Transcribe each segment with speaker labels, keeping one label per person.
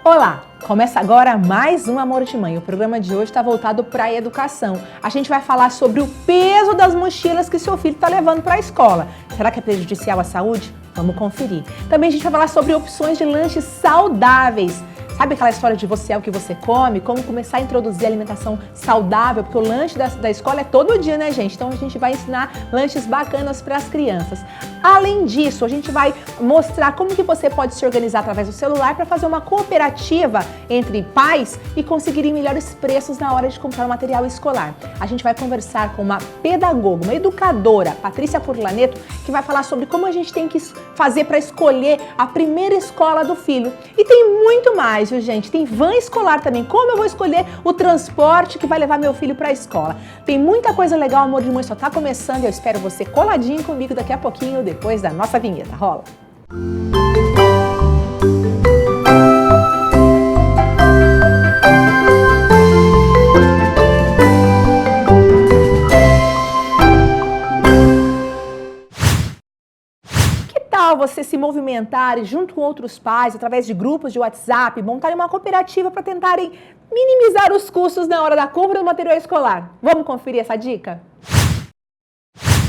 Speaker 1: Olá! Começa agora mais um Amor de Mãe. O programa de hoje está voltado para a educação. A gente vai falar sobre o peso das mochilas que seu filho está levando para a escola. Será que é prejudicial à saúde? Vamos conferir. Também a gente vai falar sobre opções de lanches saudáveis. Sabe aquela história de você é o que você come? Como começar a introduzir alimentação saudável? Porque o lanche da escola é todo dia, né, gente? Então a gente vai ensinar lanches bacanas para as crianças. Além disso, a gente vai mostrar como que você pode se organizar através do celular para fazer uma cooperativa entre pais e conseguirem melhores preços na hora de comprar o material escolar. A gente vai conversar com uma pedagoga, uma educadora, Patrícia Furlaneto, que vai falar sobre como a gente tem que fazer para escolher a primeira escola do filho. E tem muito mais, viu, gente? Tem van escolar também. Como eu vou escolher o transporte que vai levar meu filho para a escola? Tem muita coisa legal, Amor de Mãe só tá começando e eu espero você coladinho comigo daqui a pouquinho, depois da nossa vinheta. Rola! Você se movimentar e junto com outros pais, através de grupos de WhatsApp, montarem uma cooperativa para tentarem minimizar os custos na hora da compra do material escolar. Vamos conferir essa dica?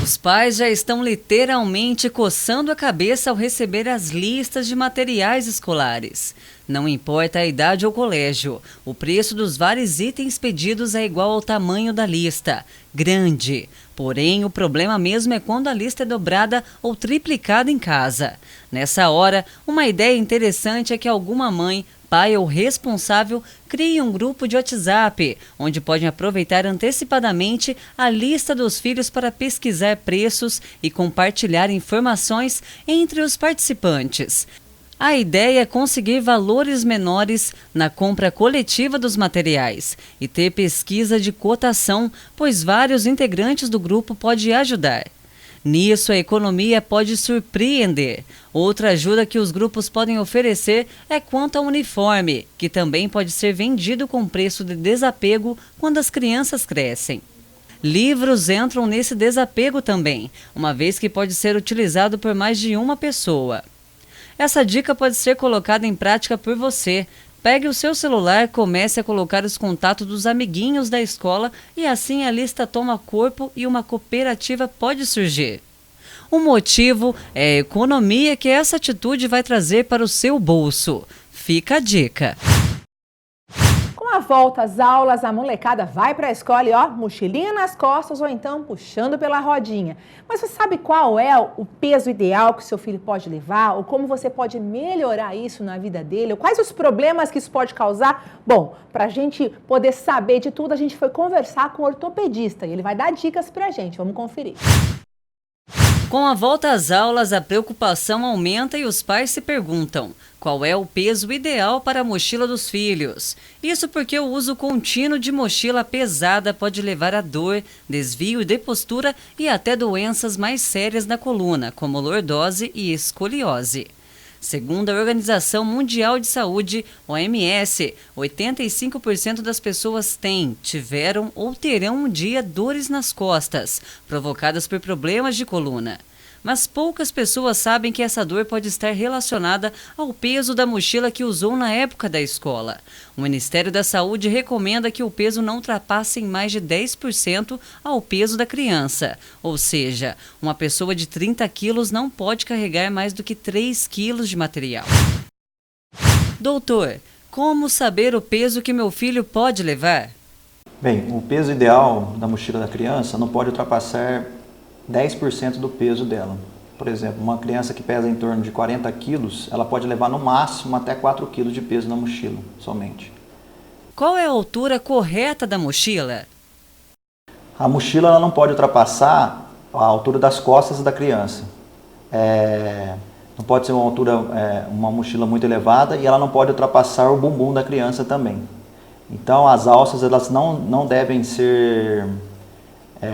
Speaker 2: Os pais já estão literalmente coçando a cabeça ao receber as listas de materiais escolares. Não importa a idade ou colégio, o preço dos vários itens pedidos é igual ao tamanho da lista, grande. Porém, o problema mesmo é quando a lista é dobrada ou triplicada em casa. Nessa hora, uma ideia interessante é que alguma mãe, pai ou responsável crie um grupo de WhatsApp, onde podem aproveitar antecipadamente a lista dos filhos para pesquisar preços e compartilhar informações entre os participantes. A ideia é conseguir valores menores na compra coletiva dos materiais e ter pesquisa de cotação, pois vários integrantes do grupo podem ajudar. Nisso, a economia pode surpreender. Outra ajuda que os grupos podem oferecer é quanto ao uniforme, que também pode ser vendido com preço de desapego quando as crianças crescem. Livros entram nesse desapego também, uma vez que pode ser utilizado por mais de uma pessoa. Essa dica pode ser colocada em prática por você. Pegue o seu celular, comece a colocar os contatos dos amiguinhos da escola e assim a lista toma corpo e uma cooperativa pode surgir. O motivo é a economia que essa atitude vai trazer para o seu bolso. Fica a dica.
Speaker 1: Com a volta às aulas, a molecada vai para a escola e mochilinha nas costas ou então puxando pela rodinha. Mas você sabe qual é o peso ideal que o seu filho pode levar? Ou como você pode melhorar isso na vida dele? Ou quais os problemas que isso pode causar? Bom, para a gente poder saber de tudo, a gente foi conversar com o ortopedista e ele vai dar dicas para a gente. Vamos conferir.
Speaker 2: Com a volta às aulas, a preocupação aumenta e os pais se perguntam: qual é o peso ideal para a mochila dos filhos? Isso porque o uso contínuo de mochila pesada pode levar a dor, desvio de postura e até doenças mais sérias na coluna, como lordose e escoliose. Segundo a Organização Mundial de Saúde, OMS, 85% das pessoas têm, tiveram ou terão um dia dores nas costas, provocadas por problemas de coluna. Mas poucas pessoas sabem que essa dor pode estar relacionada ao peso da mochila que usou na época da escola. O Ministério da Saúde recomenda que o peso não ultrapasse em mais de 10% ao peso da criança. Ou seja, uma pessoa de 30 quilos não pode carregar mais do que 3 quilos de material. Doutor, como saber o peso que meu filho pode levar?
Speaker 3: Bem, o peso ideal da mochila da criança não pode ultrapassar 10% do peso dela. Por exemplo, uma criança que pesa em torno de 40 quilos, ela pode levar no máximo até 4 quilos de peso na mochila, somente.
Speaker 2: Qual é a altura correta da mochila?
Speaker 3: A mochila ela não pode ultrapassar a altura das costas da criança. Não pode ser uma altura, uma mochila muito elevada e ela não pode ultrapassar o bumbum da criança também. Então as alças elas não devem ser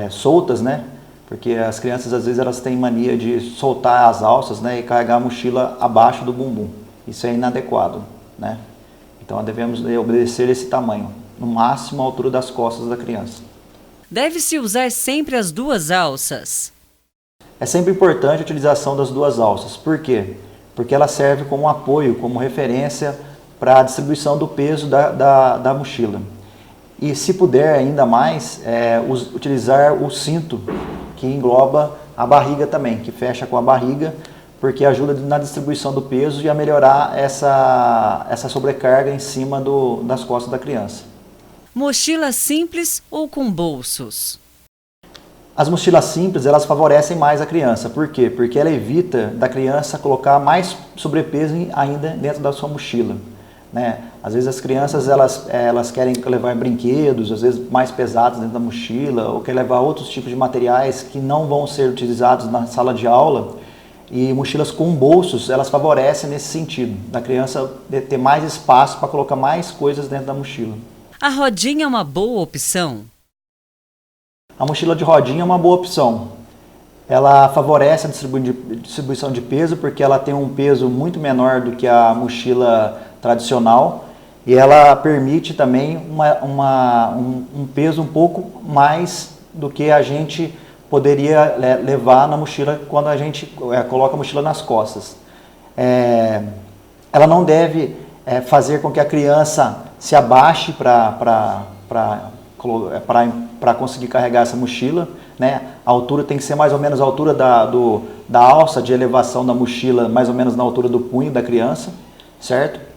Speaker 3: soltas, né? Porque as crianças às vezes elas têm mania de soltar as alças, né, e carregar a mochila abaixo do bumbum. Isso é inadequado, né? Então devemos obedecer esse tamanho, no máximo a altura das costas da criança.
Speaker 2: Deve-se usar sempre as duas alças?
Speaker 3: É sempre importante a utilização das duas alças. Por quê? Porque ela serve como apoio, como referência para a distribuição do peso da mochila. E se puder ainda mais, utilizar o cinto, que engloba a barriga também, que fecha com a barriga, porque ajuda na distribuição do peso e a melhorar essa sobrecarga em cima das costas da criança.
Speaker 2: Mochila simples ou com bolsos?
Speaker 3: As mochilas simples, elas favorecem mais a criança. Por quê? Porque ela evita da criança colocar mais sobrepeso ainda dentro da sua mochila, né? Às vezes as crianças elas querem levar brinquedos, às vezes mais pesados dentro da mochila, ou querem levar outros tipos de materiais que não vão ser utilizados na sala de aula. E mochilas com bolsos, elas favorecem nesse sentido, da criança ter mais espaço para colocar mais coisas dentro da mochila.
Speaker 2: A rodinha é uma boa opção?
Speaker 3: A mochila de rodinha é uma boa opção. Ela favorece a distribuição de peso, porque ela tem um peso muito menor do que a mochila tradicional, e ela permite também um peso um pouco mais do que a gente poderia levar na mochila quando a gente coloca a mochila nas costas. Ela não deve fazer com que a criança se abaixe para conseguir carregar essa mochila, né? A altura tem que ser mais ou menos a altura da alça de elevação da mochila, mais ou menos na altura do punho da criança, certo?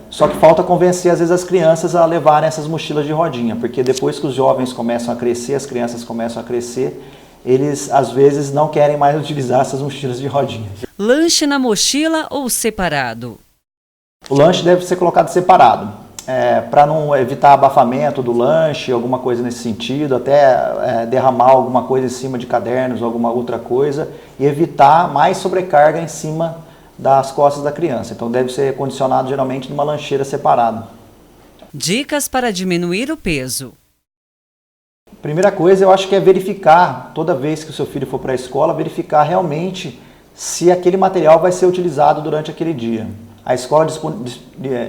Speaker 3: Só que falta convencer às vezes as crianças a levarem essas mochilas de rodinha, porque depois que os jovens começam a crescer, as crianças começam a crescer, eles às vezes não querem mais utilizar essas mochilas de rodinha.
Speaker 2: Lanche na mochila ou separado?
Speaker 3: O lanche deve ser colocado separado, para não evitar abafamento do lanche, alguma coisa nesse sentido, até derramar alguma coisa em cima de cadernos, alguma outra coisa, e evitar mais sobrecarga em cima das costas da criança. Então deve ser condicionado geralmente numa lancheira separada.
Speaker 2: Dicas para diminuir o peso.
Speaker 3: Primeira coisa, eu acho que é verificar, toda vez que o seu filho for para a escola, verificar realmente se aquele material vai ser utilizado durante aquele dia. A escola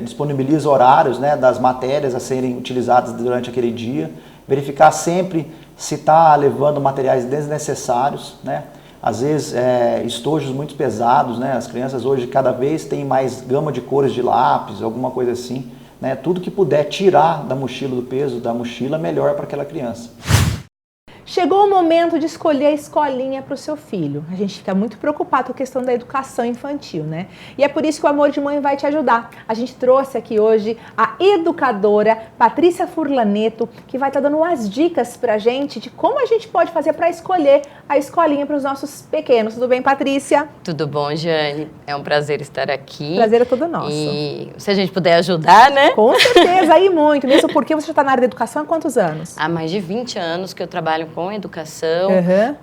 Speaker 3: disponibiliza horários, né, das matérias a serem utilizadas durante aquele dia. Verificar sempre se está levando materiais desnecessários, né? Às vezes estojos muito pesados, né? As crianças hoje cada vez têm mais gama de cores de lápis, alguma coisa assim, né? Tudo que puder tirar da mochila, do peso da mochila, melhor para aquela criança.
Speaker 1: Chegou o momento de escolher a escolinha para o seu filho. A gente fica muito preocupado com a questão da educação infantil, né? E é por isso que o Amor de Mãe vai te ajudar. A gente trouxe aqui hoje a educadora Patrícia Furlaneto, que vai estar dando umas dicas para a gente de como a gente pode fazer para escolher a escolinha para os nossos pequenos. Tudo bem, Patrícia?
Speaker 4: Tudo bom, Jane? É um prazer estar aqui.
Speaker 1: Prazer é todo nosso.
Speaker 4: E se a gente puder ajudar, né?
Speaker 1: Com certeza, aí muito. Mesmo porque você já está na área da educação há quantos anos?
Speaker 4: Há mais de 20 anos que eu trabalho com educação,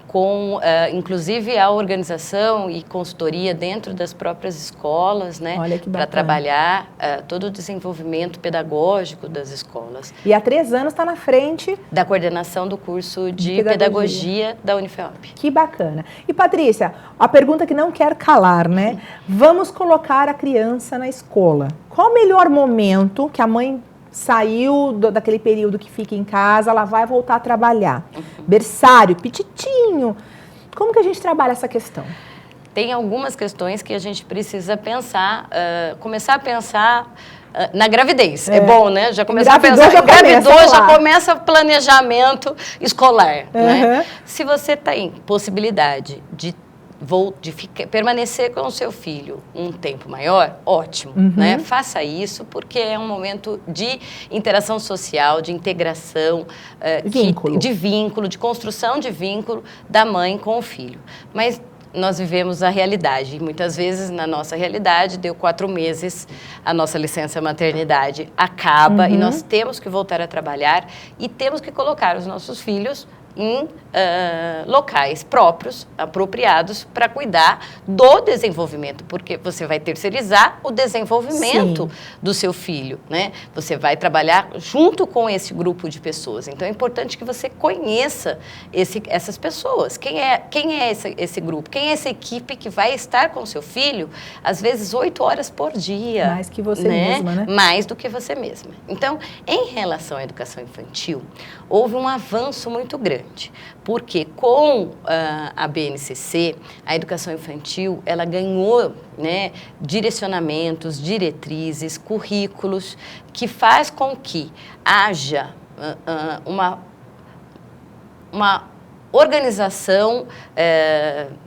Speaker 4: com inclusive a organização e consultoria dentro das próprias escolas, né?
Speaker 1: Olha que bacana.
Speaker 4: Para trabalhar todo o desenvolvimento pedagógico das escolas.
Speaker 1: E há 3 anos está na frente
Speaker 4: da coordenação do curso de pedagogia da Unifeop.
Speaker 1: Que bacana. E Patrícia, a pergunta que não quer calar, né? Vamos colocar a criança na escola. Qual o melhor momento que a mãe saiu daquele período que fica em casa, ela vai voltar a trabalhar? Berçário, pititinho. Como que a gente trabalha essa questão?
Speaker 4: Tem algumas questões que a gente precisa pensar, começar a pensar na gravidez. É bom, né? Já começar a pensar. Engravidou, já começa o planejamento escolar. Né? Se você tem possibilidade de permanecer com o seu filho um tempo maior, ótimo, né? Faça isso, porque é um momento de interação social, de integração, de vínculo, de construção de vínculo da mãe com o filho. Mas nós vivemos a realidade, e muitas vezes na nossa realidade deu 4 meses, a nossa licença maternidade acaba e nós temos que voltar a trabalhar e temos que colocar os nossos filhos em locais próprios, apropriados para cuidar do desenvolvimento, porque você vai terceirizar o desenvolvimento do seu filho, né? Você vai trabalhar junto com esse grupo de pessoas. Então é importante que você conheça essas pessoas. Quem é esse grupo? Quem é essa equipe que vai estar com o seu filho, às vezes 8 horas por dia.
Speaker 1: Mais que você mesma, né?
Speaker 4: Mais do que você mesma. Então, em relação à educação infantil, houve um avanço muito grande. grande, porque com a BNCC, a educação infantil, ela ganhou, né, direcionamentos, diretrizes, currículos, que faz com que haja uma organização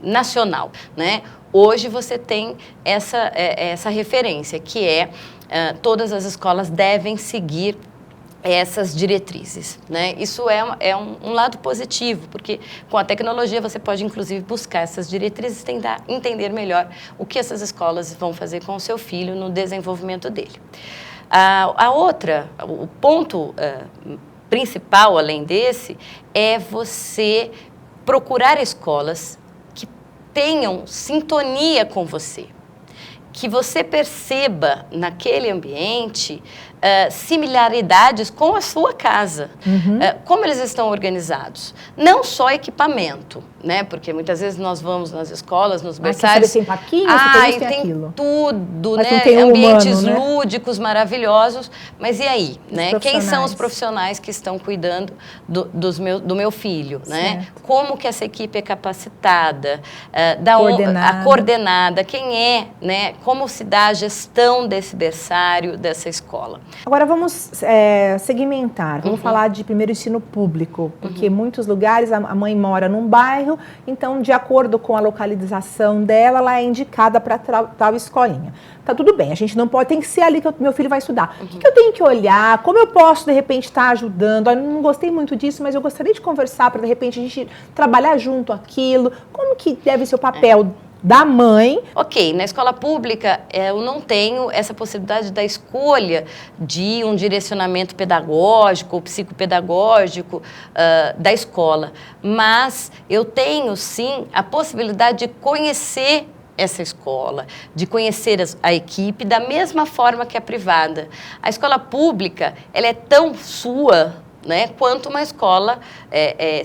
Speaker 4: nacional, né? Hoje você tem essa referência, que é todas as escolas devem seguir essas diretrizes, né? Isso é um lado positivo, porque com a tecnologia você pode, inclusive, buscar essas diretrizes e tentar entender melhor o que essas escolas vão fazer com o seu filho no desenvolvimento dele. O ponto principal, além desse, é você procurar escolas que tenham sintonia com você, que você perceba naquele ambiente similaridades com a sua casa, como eles estão organizados. Não só equipamento, né? Porque muitas vezes nós vamos nas escolas, nos berçários...
Speaker 1: Você tem parquinho, você tem aquilo.
Speaker 4: Tudo,
Speaker 1: mas
Speaker 4: né?
Speaker 1: Não tem
Speaker 4: ambientes
Speaker 1: humano, né?
Speaker 4: lúdicos, maravilhosos. Mas e aí, né? Quem são os profissionais que estão cuidando do meu filho, né? Como que essa equipe é capacitada, coordenada, quem é, né? Como se dá a gestão desse berçário, dessa escola.
Speaker 1: Agora vamos segmentar, vamos falar de primeiro ensino público, porque em muitos lugares a mãe mora num bairro, então de acordo com a localização dela, ela é indicada para tal escolinha. Tá tudo bem, a gente não pode, tem que ser ali que meu filho vai estudar. O que eu tenho que olhar, como eu posso de repente estar ajudando? Eu não gostei muito disso, mas eu gostaria de conversar para de repente a gente trabalhar junto aquilo. Como que deve ser o papel da mãe?
Speaker 4: Ok, na escola pública eu não tenho essa possibilidade da escolha de um direcionamento pedagógico ou psicopedagógico da escola, mas eu tenho sim a possibilidade de conhecer essa escola, de conhecer a equipe da mesma forma que a privada. A escola pública, ela é tão sua, né, quanto uma escola,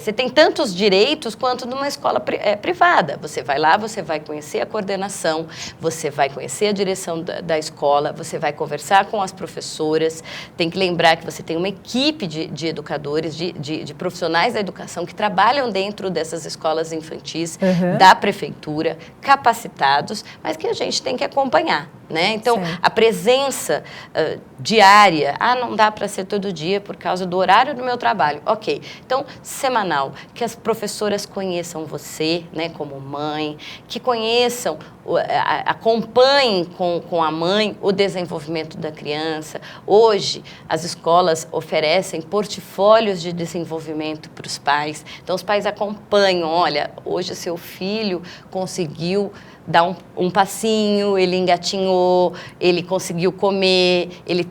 Speaker 4: você tem tantos direitos quanto numa escola privada. Você vai lá, você vai conhecer a coordenação, você vai conhecer a direção da escola, você vai conversar com as professoras, tem que lembrar que você tem uma equipe de educadores, de profissionais da educação que trabalham dentro dessas escolas infantis da prefeitura, capacitados, mas que a gente tem que acompanhar, né? Então, a presença diária, não dá para ser todo dia por causa do horário do meu trabalho. Ok, então, semanal, que as professoras conheçam você, né, como mãe, que conheçam, acompanhem com a mãe o desenvolvimento da criança. Hoje, as escolas oferecem portfólios de desenvolvimento para os pais. Então, os pais acompanham, olha, hoje seu filho conseguiu dar um passinho, ele engatinhou, ele conseguiu comer, ele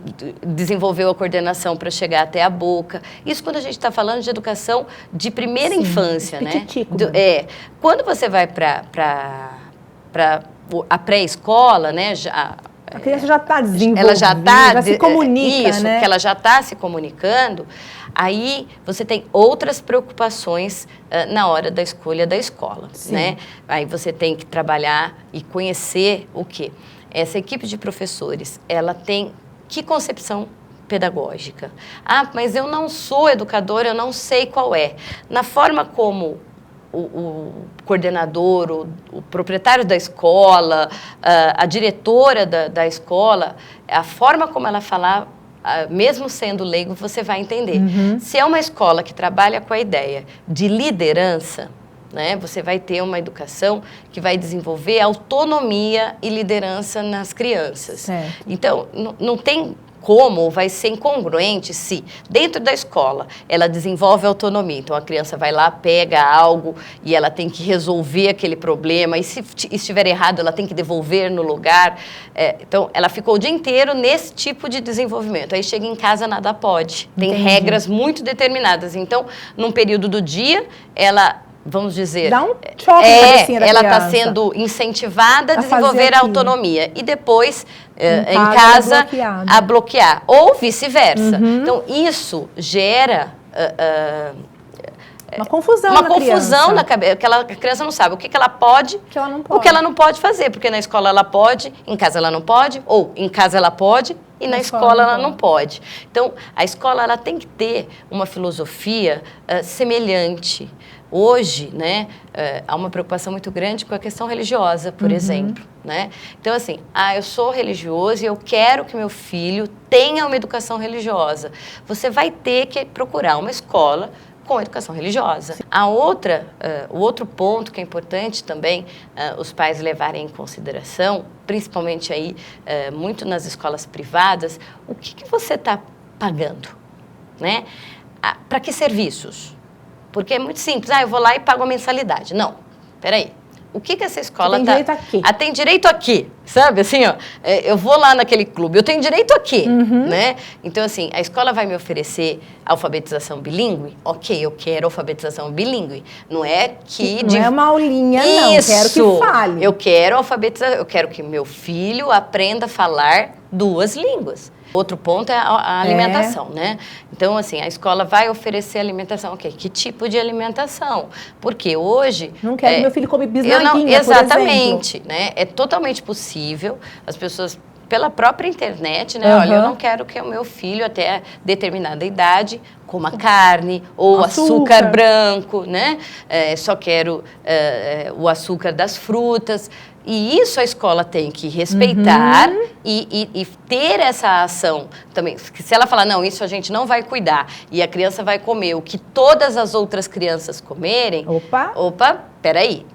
Speaker 4: desenvolveu a coordenação para chegar até a boca. Isso quando a gente está falando de educação de primeira infância, né? Quando você vai para a pré-escola, né?
Speaker 1: A criança já está desenvolvida,
Speaker 4: ela já
Speaker 1: se comunica,
Speaker 4: isso,
Speaker 1: né?
Speaker 4: que ela já está se comunicando. Aí você tem outras preocupações na hora da escolha da escola, né? Aí você tem que trabalhar e conhecer o quê? Essa equipe de professores, ela tem que concepção pedagógica? Mas eu não sou educadora, eu não sei qual é. Na forma como o coordenador, o proprietário da escola, a diretora da escola, a forma como ela falar, mesmo sendo leigo, você vai entender. Se é uma escola que trabalha com a ideia de liderança, né, você vai ter uma educação que vai desenvolver autonomia e liderança nas crianças. Então, não tem como, vai ser incongruente se dentro da escola ela desenvolve autonomia. Então, a criança vai lá, pega algo e ela tem que resolver aquele problema. E se estiver errado, ela tem que devolver no lugar. Então, ela ficou o dia inteiro nesse tipo de desenvolvimento. Aí chega em casa, nada pode. Tem regras muito determinadas. Então, num período do dia, ela... vamos dizer,
Speaker 1: dá um choque na cabecinha da
Speaker 4: ela
Speaker 1: criança.
Speaker 4: está sendo incentivada a desenvolver a autonomia e depois em casa a bloquear ou vice-versa. Então isso gera
Speaker 1: uma confusão
Speaker 4: na cabeça, porque a criança não sabe o que ela pode, o que ela não pode fazer, porque na escola ela pode, em casa ela não pode, ou em casa ela pode e na escola ela não pode. Então, a escola ela tem que ter uma filosofia semelhante. Hoje, né, há uma preocupação muito grande com a questão religiosa, por exemplo, né? Então, assim, eu sou religioso e eu quero que meu filho tenha uma educação religiosa. Você vai ter que procurar uma escola com educação religiosa. O outro ponto que é importante também os pais levarem em consideração, principalmente aí muito nas escolas privadas, o que você está pagando, né? Para que serviços? Porque é muito simples, eu vou lá e pago a mensalidade. Não, peraí. O que essa escola
Speaker 1: tem direito aqui.
Speaker 4: Tem direito aqui, sabe? Assim, eu vou lá naquele clube, eu tenho direito aqui, né? Então, assim, a escola vai me oferecer alfabetização bilíngue? Ok, eu quero alfabetização bilíngue. Não é que...
Speaker 1: Não é uma aulinha, não. Quero que fale.
Speaker 4: Eu quero alfabetização, eu quero que meu filho aprenda a falar 2 línguas. Outro ponto é a alimentação, né? Então, assim, a escola vai oferecer alimentação. Ok, que tipo de alimentação? Porque hoje...
Speaker 1: Não quero que meu filho come bisnaguinha,
Speaker 4: exatamente, né? É totalmente possível. As pessoas, pela própria internet, né? Olha, eu não quero que o meu filho, até determinada idade, coma carne ou açúcar branco, né? Só quero o açúcar das frutas. E isso a escola tem que respeitar e ter essa ação também. Se ela falar, não, isso a gente não vai cuidar e a criança vai comer o que todas as outras crianças comerem... Opa, peraí.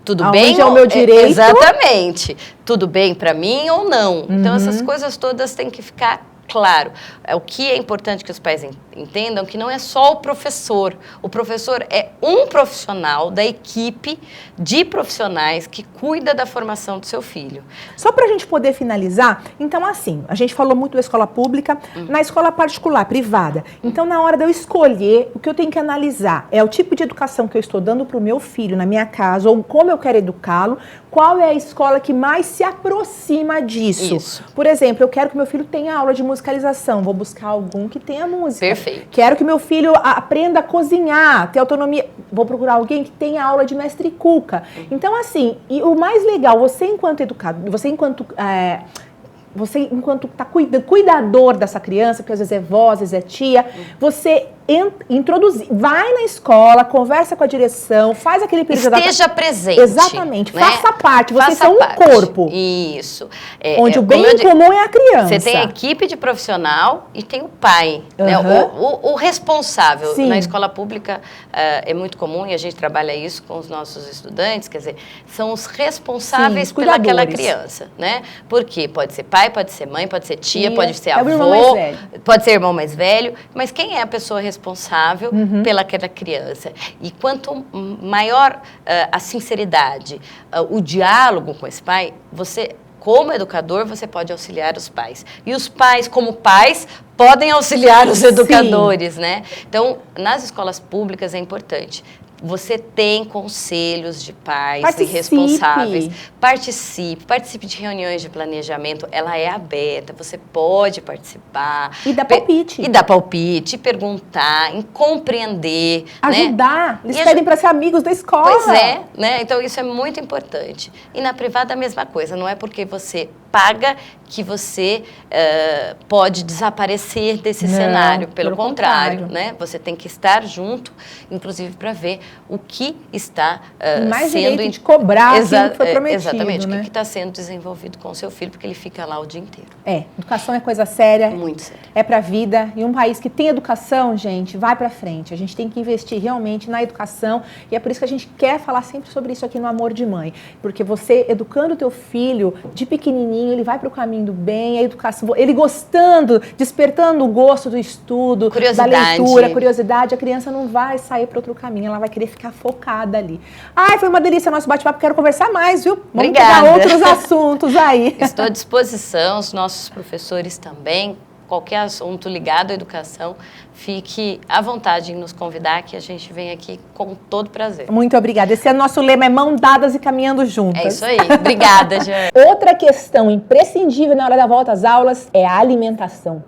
Speaker 4: Tudo bem?
Speaker 1: Onde é o meu direito?
Speaker 4: Exatamente. Tudo bem para mim ou não? Então, essas coisas todas têm que ficar claro. O que é importante que os pais entendam que não é só o professor. O professor é um profissional da equipe de profissionais que cuida da formação do seu filho.
Speaker 1: Só para a gente poder finalizar, então assim, a gente falou muito da escola pública, na escola particular, privada. Então, na hora de eu escolher, o que eu tenho que analisar é o tipo de educação que eu estou dando para o meu filho na minha casa, ou como eu quero educá-lo, qual é a escola que mais se aproxima disso.
Speaker 4: Isso.
Speaker 1: Por exemplo, eu quero que meu filho tenha aula de musicalização, vou buscar algum que tenha música.
Speaker 4: Perfeito.
Speaker 1: Quero que meu filho aprenda a cozinhar, ter autonomia, vou procurar alguém que tenha aula de mestre cuca. Então, assim, e o mais legal, você enquanto educador, você enquanto tá cuidador dessa criança, porque às vezes é vó, às vezes é tia, você introduzir, vai na escola, conversa com a direção, faz aquele período...
Speaker 4: Esteja presente.
Speaker 1: Exatamente,
Speaker 4: né?
Speaker 1: faça parte, vocês são um corpo.
Speaker 4: Isso.
Speaker 1: Onde o bem comum é a criança.
Speaker 4: Você tem a equipe de profissional e tem o pai, né? O responsável.
Speaker 1: Sim.
Speaker 4: Na escola pública é muito comum, e a gente trabalha isso com os nossos estudantes, quer dizer, são os responsáveis pelaquela criança, né? Porque pode ser pai, pode ser mãe, pode ser tia, pode ser avô, pode ser irmão mais velho, mas quem é a pessoa responsável pelaquela criança? E quanto maior a sinceridade, o diálogo com esse pai, você, como educador, você pode auxiliar os pais. E os pais, como pais, podem auxiliar os educadores, né? Então, nas escolas públicas é importante. Você tem conselhos de pais e responsáveis. Participe de reuniões de planejamento. Ela é aberta, você pode participar.
Speaker 1: E dar palpite.
Speaker 4: E dar palpite, perguntar, compreender.
Speaker 1: Ajudar. Né? Eles pedem para ser amigos da escola.
Speaker 4: Pois é, né? Então isso é muito importante. E na privada a mesma coisa. Não é porque você paga que você pode desaparecer desse cenário. Pelo contrário, né? Você tem que estar junto, inclusive para ver o que está
Speaker 1: e mais
Speaker 4: sendo...
Speaker 1: direito de cobrar aquilo que foi prometido.
Speaker 4: Exatamente,
Speaker 1: né?
Speaker 4: O que está sendo desenvolvido com o seu filho, porque ele fica lá o dia inteiro.
Speaker 1: Educação é coisa séria.
Speaker 4: Muito séria.
Speaker 1: É para a vida. E um país que tem educação, gente, vai para frente. A gente tem que investir realmente na educação. E é por isso que a gente quer falar sempre sobre isso aqui no Amor de Mãe. Porque você, educando o teu filho de pequenininho, ele vai para o caminho do bem, a educação, ele gostando, despertando o gosto do estudo, da leitura, curiosidade, a criança não vai sair para outro caminho, ela vai querer ficar focada ali. Ai, foi uma delícia o nosso bate-papo, quero conversar mais, viu? Vamos pegar outros assuntos aí.
Speaker 4: Estou à disposição, os nossos professores também, qualquer assunto ligado à educação, fique à vontade em nos convidar, que a gente vem aqui com todo prazer.
Speaker 1: Muito obrigada. Esse é o nosso lema, é mão dadas e caminhando juntas.
Speaker 4: É isso aí. Obrigada, Jean.
Speaker 1: Outra questão imprescindível na hora da volta às aulas é a alimentação.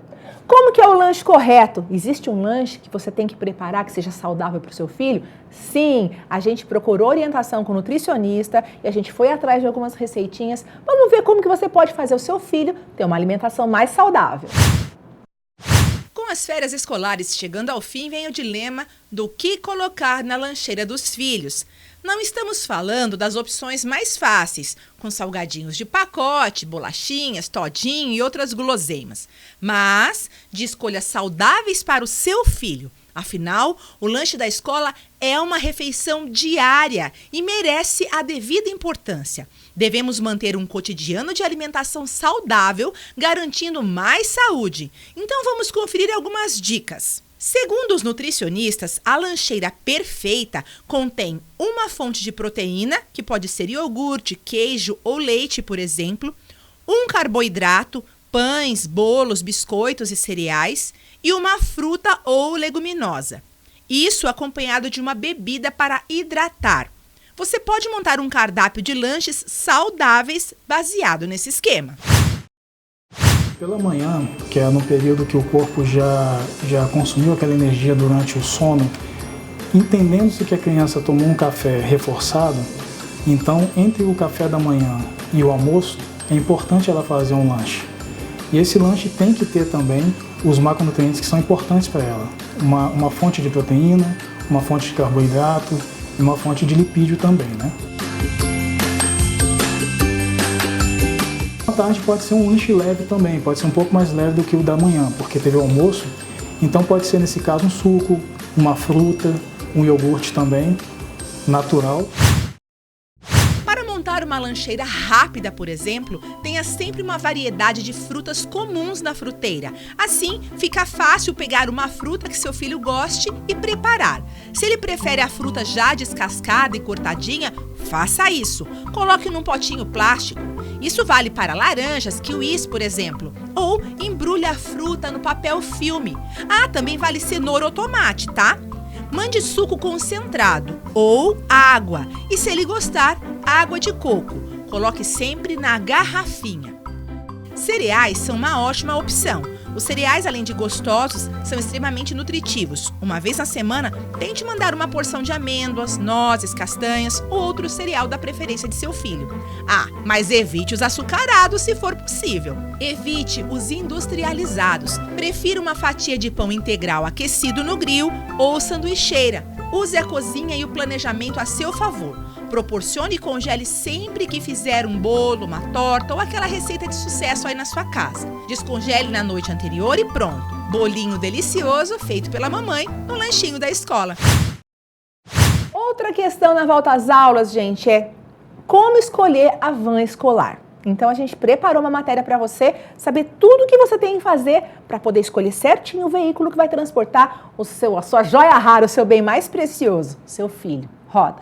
Speaker 1: Como que é o lanche correto? Existe um lanche que você tem que preparar que seja saudável para o seu filho? Sim, a gente procurou orientação com o nutricionista e a gente foi atrás de algumas receitinhas. Vamos ver como que você pode fazer o seu filho ter uma alimentação mais saudável.
Speaker 5: Com as férias escolares chegando ao fim, vem o dilema do que colocar na lancheira dos filhos. Não estamos falando das opções mais fáceis, com salgadinhos de pacote, bolachinhas, todinho e outras guloseimas, mas de escolhas saudáveis para o seu filho. Afinal, o lanche da escola é uma refeição diária e merece a devida importância. Devemos manter um cotidiano de alimentação saudável, garantindo mais saúde. Então vamos conferir algumas dicas. Segundo os nutricionistas, a lancheira perfeita contém uma fonte de proteína, que pode ser iogurte, queijo ou leite, por exemplo, um carboidrato, pães, bolos, biscoitos e cereais, e uma fruta ou leguminosa. Isso acompanhado de uma bebida para hidratar. Você pode montar um cardápio de lanches saudáveis baseado nesse esquema.
Speaker 6: Pela manhã, que é no período que o corpo já consumiu aquela energia durante o sono, entendendo-se que a criança tomou um café reforçado, então entre o café da manhã e o almoço, é importante ela fazer um lanche. E esse lanche tem que ter também os macronutrientes que são importantes para ela. Uma fonte de proteína, uma fonte de carboidrato e uma fonte de lipídio também, né? À tarde pode ser um lanche leve também, pode ser um pouco mais leve do que o da manhã, porque teve o almoço, então pode ser nesse caso um suco, uma fruta, um iogurte também, natural.
Speaker 5: Para montar uma lancheira rápida, por exemplo, tenha sempre uma variedade de frutas comuns na fruteira. Assim, fica fácil pegar uma fruta que seu filho goste e preparar. Se ele prefere a fruta já descascada e cortadinha, faça isso. Coloque num potinho plástico. Isso vale para laranjas, kiwis, por exemplo. Ou embrulhe a fruta no papel filme. Ah, também vale cenoura ou tomate, tá? Mande suco concentrado ou água. E se ele gostar, água de coco. Coloque sempre na garrafinha. Cereais são uma ótima opção. Os cereais, além de gostosos, são extremamente nutritivos. Uma vez na semana, tente mandar uma porção de amêndoas, nozes, castanhas ou outro cereal da preferência de seu filho. Ah, mas evite os açucarados se for possível. Evite os industrializados. Prefira uma fatia de pão integral aquecido no grill ou sanduicheira. Use a cozinha e o planejamento a seu favor. Proporcione e congele sempre que fizer um bolo, uma torta ou aquela receita de sucesso aí na sua casa. Descongele na noite anterior e pronto. Bolinho delicioso feito pela mamãe no lanchinho da escola.
Speaker 1: Outra questão na volta às aulas, gente, é como escolher a van escolar. Então a gente preparou uma matéria para você saber tudo o que você tem que fazer para poder escolher certinho o veículo que vai transportar a sua joia rara, o seu bem mais precioso, seu filho. Roda!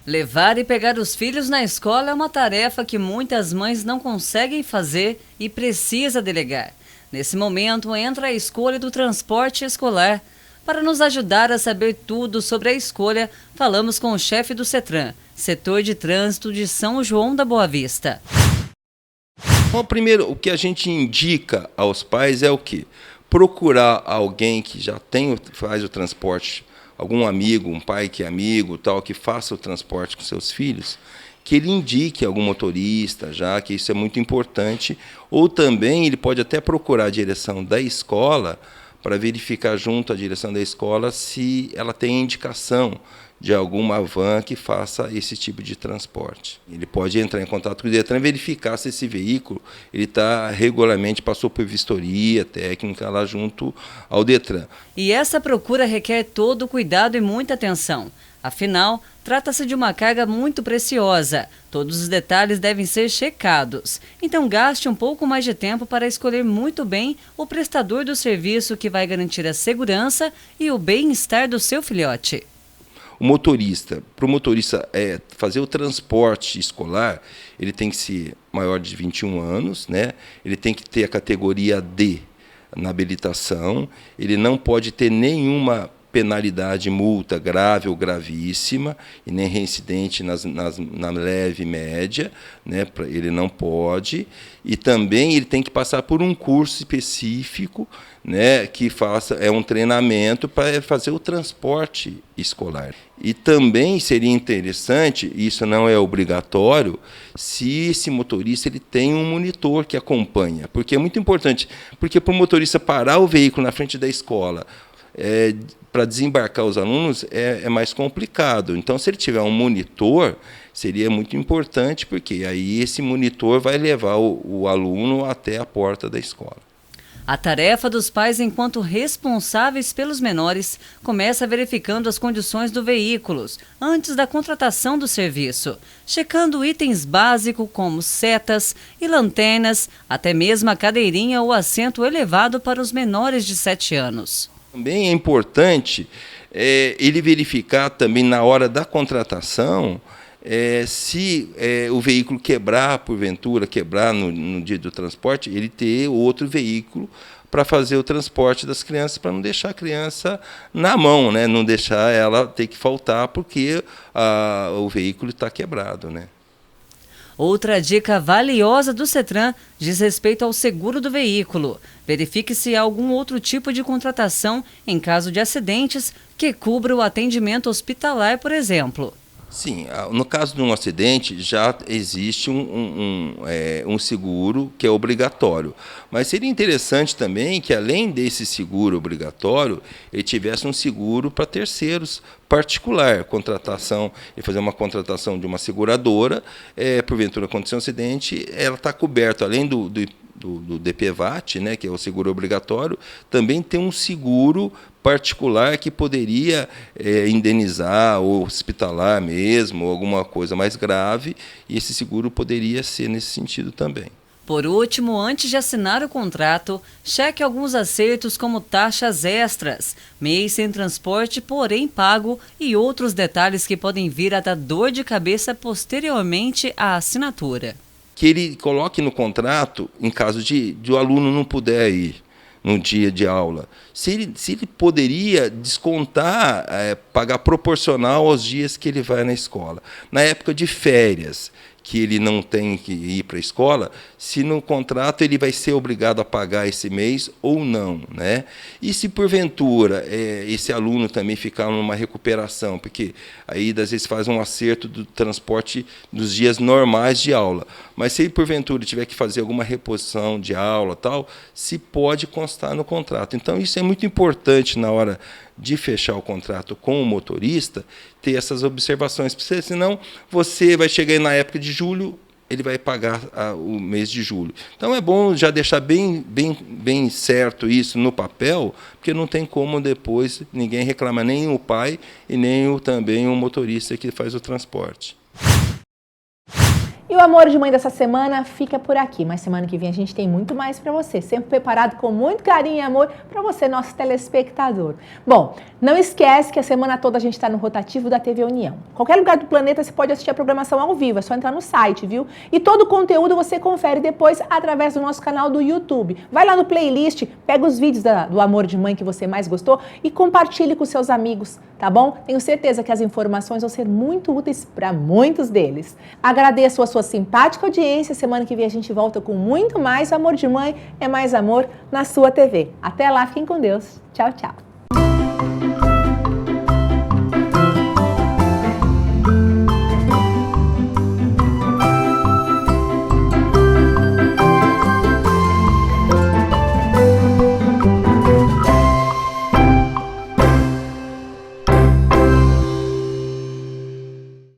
Speaker 2: Levar e pegar os filhos na escola é uma tarefa que muitas mães não conseguem fazer e precisa delegar. Nesse momento, entra a escolha do transporte escolar. Para nos ajudar a saber tudo sobre a escolha, falamos com o chefe do CETRAN, Setor de Trânsito de São João da Boa Vista.
Speaker 7: Bom, primeiro, o que a gente indica aos pais é o quê? Procurar alguém que já faz o transporte, algum amigo, um pai que é amigo, tal, que faça o transporte com seus filhos, que ele indique algum motorista, já que isso é muito importante, ou também ele pode até procurar a direção da escola para verificar junto à direção da escola se ela tem indicação de alguma van que faça esse tipo de transporte. Ele pode entrar em contato com o DETRAN e verificar se esse veículo regularmente passou por vistoria técnica lá junto ao DETRAN.
Speaker 2: E essa procura requer todo o cuidado e muita atenção. Afinal, trata-se de uma carga muito preciosa. Todos os detalhes devem ser checados. Então gaste um pouco mais de tempo para escolher muito bem o prestador do serviço que vai garantir a segurança e o bem-estar do seu filhote.
Speaker 7: Para o motorista fazer o transporte escolar, ele tem que ser maior de 21 anos, né? Ele tem que ter a categoria D na habilitação, ele não pode ter nenhuma penalidade, multa grave ou gravíssima, e nem reincidente na leve e média, né? Ele não pode. E também ele tem que passar por um curso específico, né, que é um treinamento para fazer o transporte escolar. E também seria interessante, isso não é obrigatório, se esse motorista ele tem um monitor que acompanha, porque é muito importante, porque para o motorista parar o veículo na frente da escola, para desembarcar os alunos é mais complicado. Então, se ele tiver um monitor, seria muito importante, porque aí esse monitor vai levar o aluno até a porta da escola.
Speaker 2: A tarefa dos pais, enquanto responsáveis pelos menores, começa verificando as condições do veículo antes da contratação do serviço, checando itens básicos como setas e lanternas, até mesmo a cadeirinha ou assento elevado para os menores de 7 anos.
Speaker 7: Também é importante ele verificar também na hora da contratação se o veículo quebrar, porventura, quebrar no dia do transporte, ele ter outro veículo para fazer o transporte das crianças, para não deixar a criança na mão, né? Não deixar ela ter que faltar porque o veículo está quebrado, né?
Speaker 2: Outra dica valiosa do CETRAN diz respeito ao seguro do veículo. Verifique se há algum outro tipo de contratação em caso de acidentes que cubra o atendimento hospitalar, por exemplo.
Speaker 7: Sim, no caso de um acidente já existe um seguro que é obrigatório, mas seria interessante também que além desse seguro obrigatório, ele tivesse um seguro para terceiros particular, e fazer uma contratação de uma seguradora, porventura acontecer um acidente, ela está coberta, além do DPVAT, né, que é o seguro obrigatório, também tem um seguro particular que poderia indenizar ou hospitalar mesmo, ou alguma coisa mais grave, e esse seguro poderia ser nesse sentido também.
Speaker 2: Por último, antes de assinar o contrato, cheque alguns acertos como taxas extras, mês sem transporte, porém pago, e outros detalhes que podem vir a dar dor de cabeça posteriormente à assinatura.
Speaker 7: Que ele coloque no contrato, em caso de o aluno não puder ir no dia de aula, se ele poderia descontar, pagar proporcional aos dias que ele vai na escola. Na época de férias, que ele não tem que ir para a escola, se no contrato ele vai ser obrigado a pagar esse mês ou não, né? E se porventura esse aluno também ficar numa recuperação, porque aí às vezes faz um acerto do transporte dos dias normais de aula, mas se ele porventura tiver que fazer alguma reposição de aula, tal, se pode constar no contrato. Então isso é muito importante na hora de fechar o contrato com o motorista, ter essas observações, porque senão você vai chegar aí na época de julho, ele vai pagar o mês de julho. Então é bom já deixar bem certo isso no papel, porque não tem como depois ninguém reclamar, nem o pai e nem também o motorista que faz o transporte.
Speaker 1: E o Amor de Mãe dessa semana fica por aqui, mas semana que vem a gente tem muito mais para você, sempre preparado com muito carinho e amor para você, nosso telespectador. Bom, não esquece que a semana toda a gente está no rotativo da TV União. Qualquer lugar do planeta você pode assistir a programação ao vivo, é só entrar no site, viu? E todo o conteúdo você confere depois através do nosso canal do YouTube. Vai lá no playlist, pega os vídeos do Amor de Mãe que você mais gostou e compartilhe com seus amigos, tá bom? Tenho certeza que as informações vão ser muito úteis para muitos deles. Agradeço a sua simpática audiência. Semana que vem a gente volta com muito mais Amor de Mãe é mais amor na sua TV. Até lá, fiquem com Deus. Tchau, tchau.